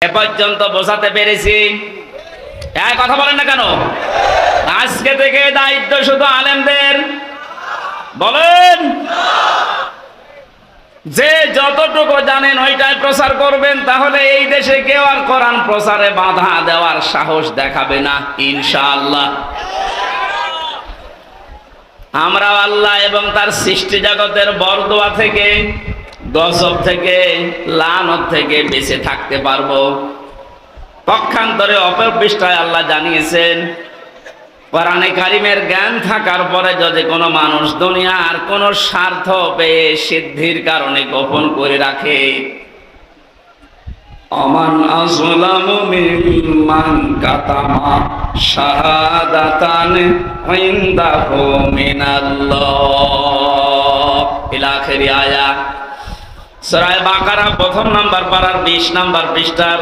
এ পর্যন্ত বোঝাতে পেরেছি? কথা বলেন না কেন? আজকে থেকে দায়িত্ব শুধু আলেমদের। বলেন, যে যতটুকু জানেন ওইটাই প্রচার করবেন, তাহলে এই দেশে কেউ আর কোরআন প্রচারে বাধা দেওয়ার সাহস দেখাবে না ইনশাআল্লাহ। আমরা আল্লাহ এবং তার সৃষ্টি জগতের বরদোয়া থেকে, গজব থেকে, লানত থেকে বেঁচে থাকতে পারবো। পক্ষান্তরে অপর পৃষ্ঠায় আল্লাহ জানিয়েছেন, কোরআনে কারিমের জ্ঞান থাকার পরে যদি কোনো মানুষ দুনিয়ার কোনো স্বার্থ পেয়ে সিদ্ধির কারণে গোপন করে রাখে, আমান আযলামু মিম্মান কাতামা শাহাদাতান ইনদাহু মিনাল্লাহ ইলা আখিরি আয়াত। সূরা বাকারা প্রথম নাম্বার পারার 20 নাম্বার পৃষ্ঠার